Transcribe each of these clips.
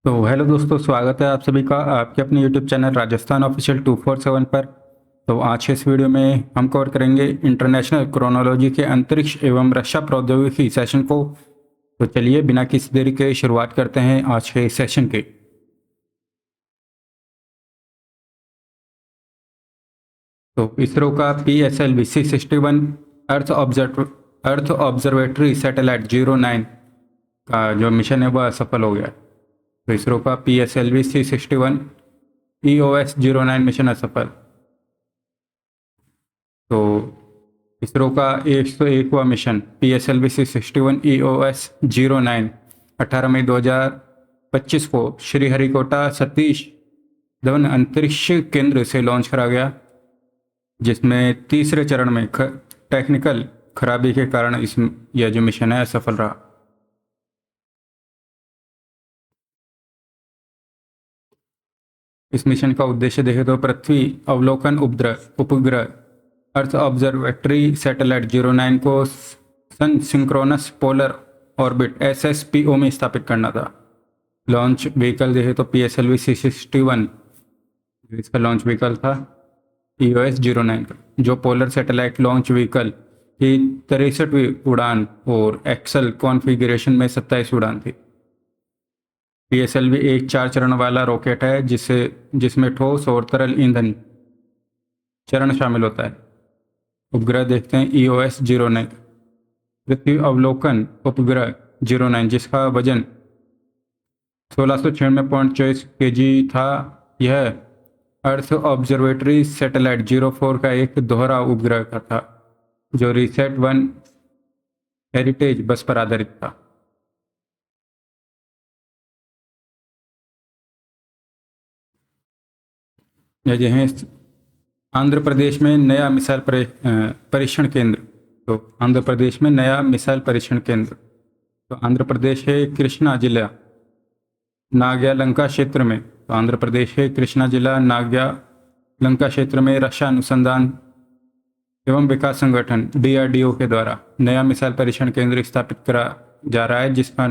तो हेलो दोस्तों, स्वागत है आप सभी का आपके अपने यूट्यूब चैनल राजस्थान ऑफिशियल 247 पर। तो आज के इस वीडियो में हम कवर करेंगे इंटरनेशनल क्रोनोलॉजी के अंतरिक्ष एवं रक्षा प्रौद्योगिकी सेशन को। तो चलिए बिना किसी देरी के शुरुआत करते हैं आज के सेशन की। तो इसरो का PSLV C61 अर्थ ऑब्जर्वेटरी सैटेलाइट 09 का जो मिशन है वह असफल हो गया। तो इसरो का PSLV C61 EOS-09 मिशन असफल। तो इसरो का 101वां मिशन PSLV C61 EOS-09 18 मई 2025 को श्रीहरिकोटा सतीश धवन अंतरिक्ष केंद्र से लॉन्च करा गया, जिसमें तीसरे चरण में टेक्निकल खराबी के कारण यह जो मिशन है असफल रहा। इस मिशन का उद्देश्य देखें तो पृथ्वी अवलोकन उपग्रह अर्थ ऑब्जर्वेटरी सैटेलाइट 09 को सन सिंक्रोनस पोलर ऑर्बिट SSPO में स्थापित करना था। लॉन्च व्हीकल देखें तो PSLV C61 इसका लॉन्च व्हीकल था EOS-09 का, जो पोलर सैटेलाइट लॉन्च व्हीकल की 63वीं उड़ान और एक्सल कॉन्फ़िगरेशन में 27 उड़ान थी। PSLV एक 4 चरण वाला रॉकेट है जिसमें ठोस और तरल ईंधन चरण शामिल होता है। उपग्रह देखते हैं EOS-09 पृथ्वी अवलोकन उपग्रह 09, जिसका वजन 1696.24 kg था। यह अर्थ ऑब्जर्वेटरी सैटेलाइट 04 का एक दोहरा उपग्रह का था, जो रिसेट-1 हेरिटेज बस पर आधारित था। यह आंध्र प्रदेश में नया मिसाइल परीक्षण केंद्र। तो आंध्र प्रदेश में नया मिसाइल परीक्षण केंद्र। तो आंध्र प्रदेश है कृष्णा जिला नाग्या लंका क्षेत्र में। तो आंध्र प्रदेश है कृष्णा जिला नाग्या लंका क्षेत्र में रक्षा अनुसंधान एवं विकास संगठन DRDO के द्वारा नया मिसाइल परीक्षण केंद्र स्थापित करा जा रहा है, जिसका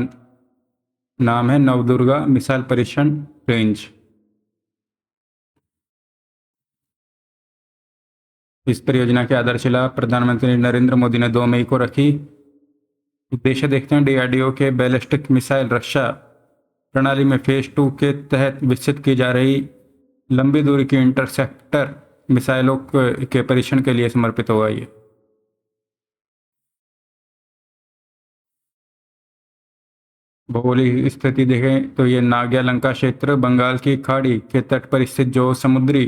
नाम है नवदुर्गा मिसाइल परीक्षण रेंज। इस परियोजना की आधारशिला प्रधानमंत्री नरेंद्र मोदी ने 2 मई को रखी। उद्देश्य देखते हैं DRDO के बैलिस्टिक मिसाइल रक्षा प्रणाली में फेज 2 के तहत विकसित की जा रही लंबी दूरी की इंटरसेप्टर मिसाइलों के परीक्षण के लिए समर्पित होगा। ये भौगोलिक स्थिति देखें तो ये नाग्या लंका क्षेत्र बंगाल की खाड़ी के तट पर स्थित जो समुद्री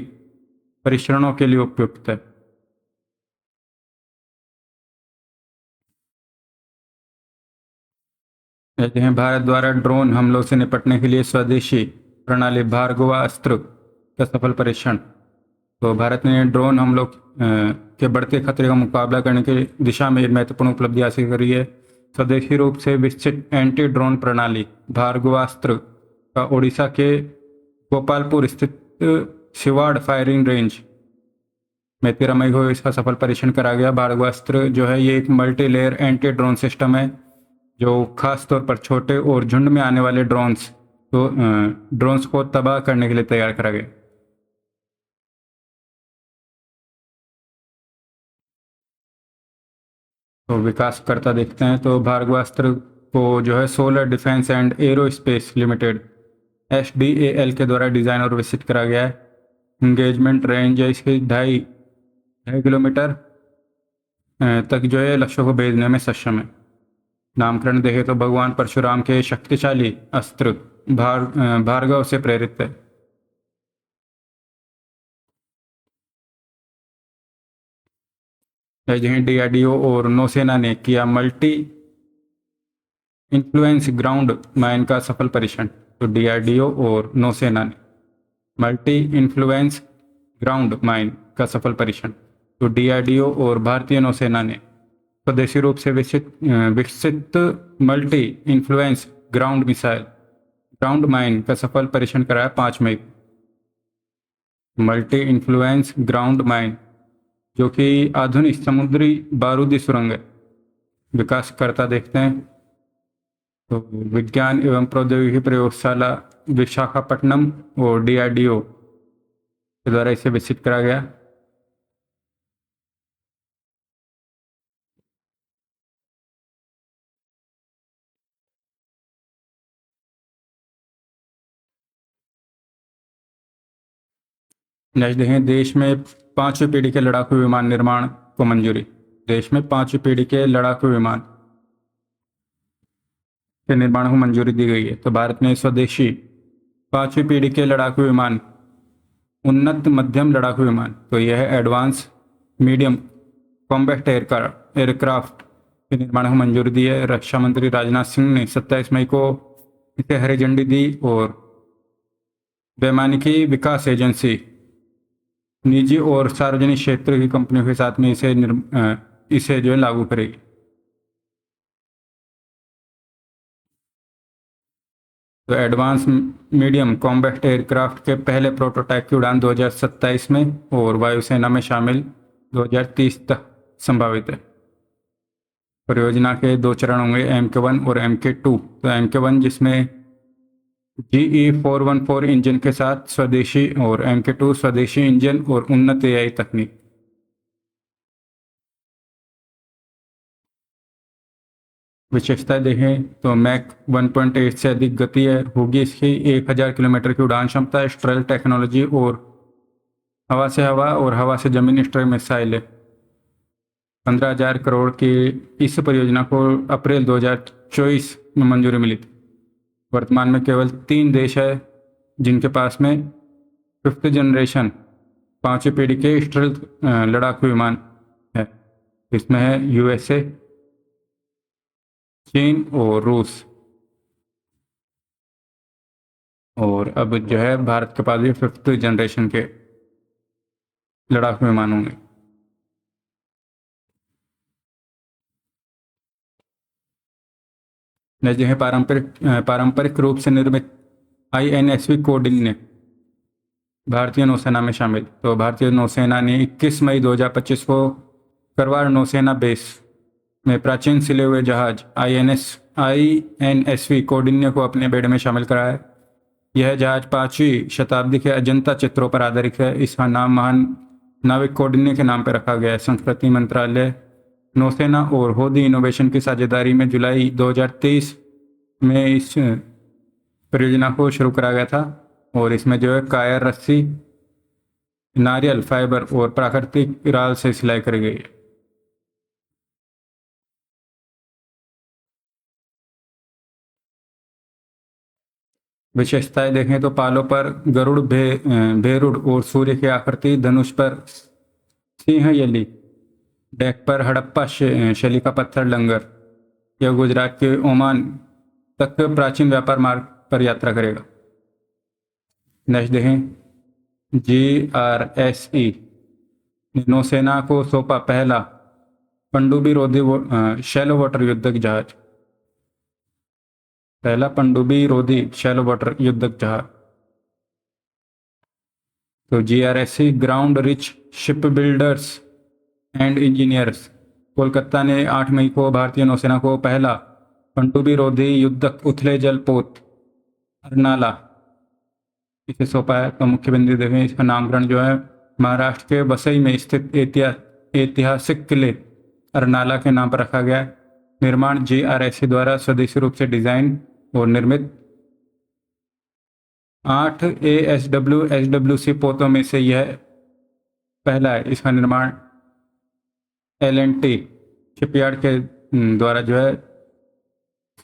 परीक्षणों के लिए उपयुक्त है। कहते हैं भारत द्वारा ड्रोन हमलों से निपटने के लिए स्वदेशी प्रणाली भार्गवास्त्र का सफल परीक्षण। तो भारत ने ड्रोन हमलों के बढ़ते खतरे का मुकाबला करने की दिशा में महत्वपूर्ण उपलब्धि हासिल करी है। स्वदेशी रूप से विकसित एंटी ड्रोन प्रणाली भार्गवास्त्र का ओडिशा के गोपालपुर स्थित शिवाड़ फायरिंग रेंज में 13 मई को इसका सफल परीक्षण करा गया। भार्गवास्त्र जो है ये एक multi layer anti drone system है, जो खास तौर पर छोटे और झुंड में आने वाले ड्रोन्स को तबाह करने के लिए तैयार करा गया। तो विकासकर्ता देखते हैं तो भार्गवास्त्र को जो है solar defence and aerospace limited SDAL के द्वारा डिज़ाइन और विकसित करा गया है। इंगेजमेंट रेंज है इसकी 2.5 किलोमीटर तक जो है लक्ष्यों को भेजने में सक्षम है। नामकरण देखें तो भगवान परशुराम के शक्तिशाली अस्त्र भार्गव से प्रेरित है। जहाँ DRDO और नौसेना ने किया मल्टी इन्फ्लुएंस ग्राउंड माइन का सफल परीक्षण। तो DRDO और नौसेना ने मल्टी इन्फ्लुएंस ग्राउंड माइन का सफल परीक्षण। तो DRDO और भारतीय नौसेना ने स्वदेशी रूप से विकसित मल्टी इन्फ्लुएंस ग्राउंड माइन का सफल परीक्षण कराया 5 मई। मल्टी इन्फ्लुएंस ग्राउंड माइन जो कि आधुनिक समुद्री बारूदी सुरंग है। विकासकर्ता देखते हैं तो विज्ञान एवं प्रौद्योगिकी प्रयोगशाला विशाखापट्टनम और DRDO के द्वारा इसे विकसित करा गया। नेक्स्ट देखें, देश में 5वीं पीढ़ी के लड़ाकू विमान निर्माण को मंजूरी। देश में 5वीं पीढ़ी के लड़ाकू विमान के निर्माण को मंजूरी दी गई है। तो भारत में स्वदेशी 5वीं पीढ़ी के लड़ाकू विमान, उन्नत मध्यम लड़ाकू विमान, तो यह है एडवांस मीडियम कॉम्बैट एयरक्राफ्ट के निर्माण को मंजूरी दी है। रक्षा मंत्री राजनाथ सिंह ने 27 मई को इसे हरी झंडी दी और वैमानिकी विकास एजेंसी निजी और सार्वजनिक क्षेत्र की कंपनियों के साथ में इसे जो है लागू करेगी। तो एडवांस मीडियम कॉम्बैट एयरक्राफ्ट के पहले प्रोटोटाइप की उड़ान 2027 में और वायुसेना में शामिल 2030 तक संभावित है। परियोजना के 2 चरण होंगे, MK1 और MK2। तो MK1 जिसमें GE414 इंजन के साथ स्वदेशी और MK2 स्वदेशी इंजन और उन्नत AI तकनीक। विशेषताएं देखें तो मैक 1.8 से अधिक गति है, होगी इसकी 1000 किलोमीटर की उड़ान क्षमता, स्ट्रेल टेक्नोलॉजी और हवा से हवा और हवा से जमीन स्ट्राइक मिसाइल है। 15,000 करोड़ की इस परियोजना को अप्रैल 2024 में मंजूरी मिली थी। वर्तमान में केवल 3 देश है जिनके पास में 5th जनरेशन 5वीं पीढ़ी के स्टेल्थ लड़ाकू विमान है। इसमें है USA, चीन और रूस। और अब जो है भारत के पास भी 5th जनरेशन के लड़ाकू विमान होंगे। जो है पारंपरिक रूप से निर्मित INSV कौंडिन्य भारतीय नौसेना में शामिल। तो भारतीय नौसेना ने 21 मई 2025 को करवार नौसेना बेस में प्राचीन सिले हुए जहाज INSV कौंडिन्य को अपने बेड़े में शामिल कराया है। यह जहाज 5वीं शताब्दी के अजंता चित्रों पर आधारित है। इसका नाम महान नाविक कौंडिन्य के नाम पर रखा गया है। संस्कृति मंत्रालय, नौसेना और हौदी इनोवेशन की साझेदारी में जुलाई 2023 में इस परियोजना को शुरू करा गया था और इसमें जो है कायर रस्सी, नारियल फाइबर और प्राकृतिक राल से सिलाई करी गई है। विशेषताएं देखें तो पालों पर गरुड़, भेरुड़ और सूर्य की आकृति, धनुष पर सिंह यली, डेक पर हड़प्पा शैली का पत्थर लंगर। यह गुजरात के ओमान तक प्राचीन व्यापार मार्ग पर यात्रा करेगा। नेक्स्ट देखें, GRSE ने नौसेना को सौंपा पहला पनडुब्बी रोधी शैलो वाटर युद्धक जहाज। पहला पनडुब्बी रोधी शैलो वाटर युद्धक जहाज। तो GRSE ground rich ship builders and engineers Kolkata ने 8 मई को भारतीय नौसेना को पहला पनडुब्बी रोधी युद्धक उथले जल पोत अरनाला इसे सौंपा है। तो मुख्य बिंदु देखें, इसका नामकरण जो है महाराष्ट्र के वसई में स्थित ऐतिहासिक किले अरनाला के नाम पर रखा गया है। निर्माण GRSE द्वारा स्वदेशी रूप से डिजाइन और निर्मित 8 SWC पोतों में से यह पहला है। इसका निर्माण L&T शिपयार्ड के द्वारा जो है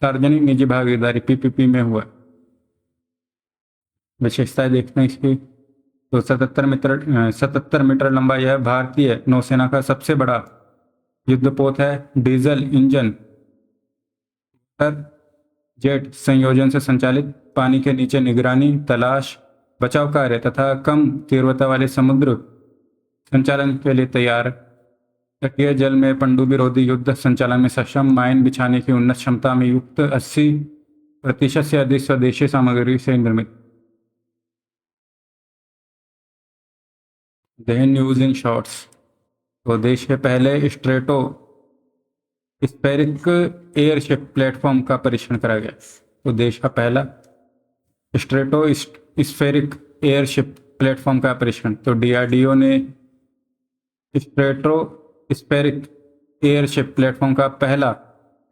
सार्वजनिक निजी भागीदारी PPP में हुआ। विशेषताएं देखते हैं इसकी, तो 77 मीटर लंबा यह भारतीय नौसेना का सबसे बड़ा युद्धपोत है। डीजल इंजन जेट संयोजन से संचालित, पानी के नीचे निगरानी, तलाश, बचाव कार्य तथा कम तीव्रता वाले समुद्र संचालन के लिए तैयार। तटीय जल में पनडुब्बी रोधी युद्ध संचालन में सक्षम, माइन बिछाने की उन्नत क्षमता में युक्त, 80% से अधिक स्वदेशी सामग्री से निर्मित। न्यूज इन शॉर्ट्स, तो देश के पहले स्ट्रेटो स्पेरिक एयरशिप प्लेटफॉर्म का परीक्षण करा गया। तो देश का पहला स्ट्रेटो स्फेरिक एयरशिप प्लेटफॉर्म का परीक्षण। तो डीआरडीओ ने स्ट्रेटो स्फेरिक एयरशिप प्लेटफॉर्म का पहला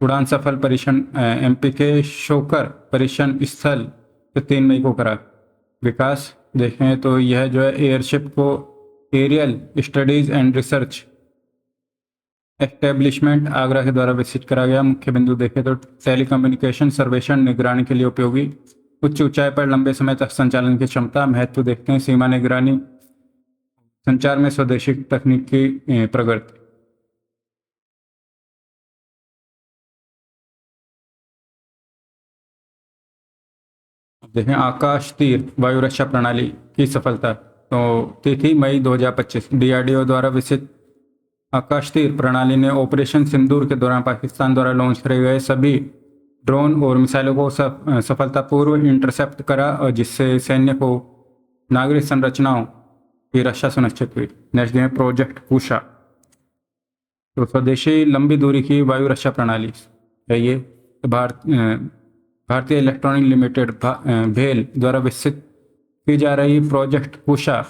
उड़ान सफल परीक्षण एमपी के शोकर परीक्षण स्थल से 3 मई को करा। विकास देखें तो यह जो है एयरशिप को Aerial Studies and Research Establishment Agra के द्वारा विकसित करा गया। मुख्य बिंदु देखें तो टेलीकम्युनिकेशन सर्वेक्षण निगरानी के लिए उपयोगी, उच्च ऊंचाई पर लंबे समय तक संचालन की क्षमता। महत्व देखते हैं सीमा निगरानी, संचार में स्वदेशी तकनीक की प्रगति। देखें आकाश तीर वायु रक्षा प्रणाली की सफलता। तो तिथि मई 2025। डीआरडीओ द्वारा विकसित आकाश तीर प्रणाली ने ऑपरेशन सिंदूर के दौरान पाकिस्तान द्वारा लॉन्च करे गए सभी ड्रोन और मिसाइलों को सफलतापूर्वक इंटरसेप्ट करा, और जिससे सैन्य को नागरिक संरचनाओं की रक्षा सुनिश्चित हुई। नेक्स्ट है प्रोजेक्ट कुशा। तो स्वदेशी लंबी दूरी की वायु रक्षा प्रणाली है ये। भारतीय इलेक्ट्रॉनिक लिमिटेड भेल द्वारा विकसित की जा रही प्रोजेक्ट कुशा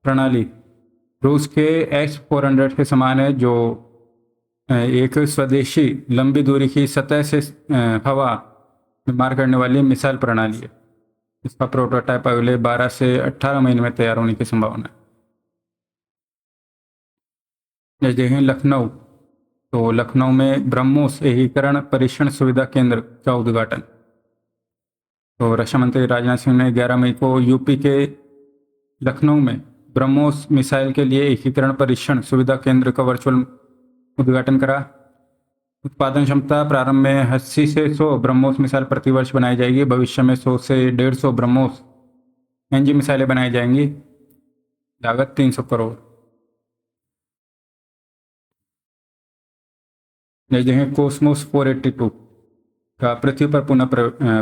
प्रणाली रूस के S-400 के समान है, जो एक स्वदेशी लंबी दूरी की सतह से हवा में मार करने वाली मिसाइल प्रणाली है। इसका प्रोटोटाइप अगले 12 से 18 महीने में तैयार होने की संभावना है। देखें लखनऊ। तो लखनऊ में ब्रह्मोस एकीकरण परीक्षण सुविधा केंद्र का उद्घाटन। तो रक्षा मंत्री राजनाथ सिंह ने 11 मई को यूपी के लखनऊ में ब्रह्मोस मिसाइल के लिए एकीकरण परीक्षण सुविधा केंद्र का वर्चुअल उद्घाटन करा। उत्पादन क्षमता प्रारंभ में 80 से 100 ब्रह्मोस मिसाइल प्रति वर्ष बनाई जाएगी। भविष्य में 100 से 150 ब्रह्मोस एनजी मिसाइलें बनाई जाएंगी। लागत 300 करोड़। देखें कोस्मोस 482 का पृथ्वी पर पुनः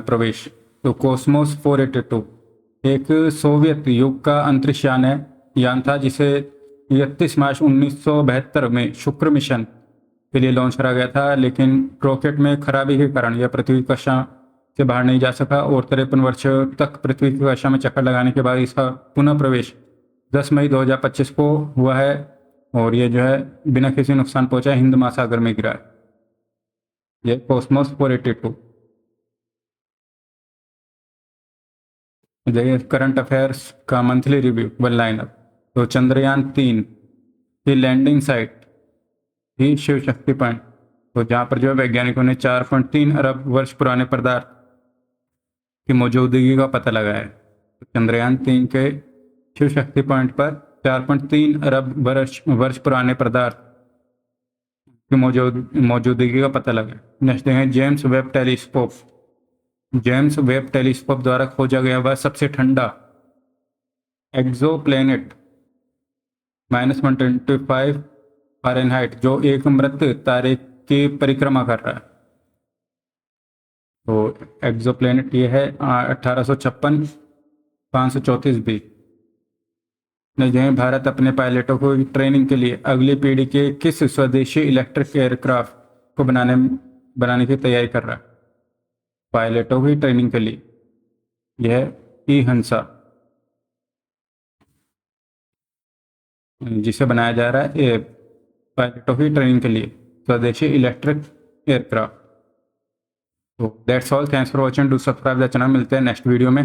प्रवेश। तो कोस्मोस 482 एक सोवियत युग का अंतरिक्ष यान था, जिसे 31 मार्च 1972 में शुक्र मिशन के लिए लॉन्च करा गया था, लेकिन रॉकेट में खराबी के कारण यह पृथ्वी कक्षा से बाहर नहीं जा सका और 53 वर्ष तक पृथ्वी की कक्षा में चक्कर लगाने के बाद इसका पुनः प्रवेश 10 मई 2025 को हुआ है, और ये जो है बिना किसी नुकसान पहुंचा हिंद महासागर में गिरा है। ये कोस्मोस 482। देखिए करंट अफेयर्स का मंथली रिव्यू वन लाइनर। तो चंद्रयान 3 की लैंडिंग साइट थी शिव शक्ति पॉइंट, तो जहाँ पर जो है वैज्ञानिकों ने 4.3 अरब वर्ष पुराने पदार्थ की मौजूदगी का पता लगाया है। तो चंद्रयान 3 के शिव शक्ति पॉइंट पर 4.3 अरब वर्ष पुराने पदार्थ की मौजूदगी का पता लगा। नेक्स्ट है James Webb telescope. James Webb telescope द्वारा खोजा गया वह सबसे ठंडा एक्सोप्लैनेट -125 फ़ारेनहाइट जो एक मृत तारे की परिक्रमा कर रहा है। तो एक्सोप्लैनेट ये है 1856 534 बी। भारत अपने पायलटों को ट्रेनिंग के लिए अगली पीढ़ी के किस स्वदेशी इलेक्ट्रिक एयरक्राफ्ट को बनाने की तैयारी कर रहा है? पायलटों की ट्रेनिंग के लिए यह ई-हंसा जिसे बनाया जा रहा है पायलटों की ट्रेनिंग के लिए स्वदेशी इलेक्ट्रिक एयरक्राफ्ट। तो that's all, thanks for watching, do subscribe the channel. मिलते हैं नेक्स्ट वीडियो में।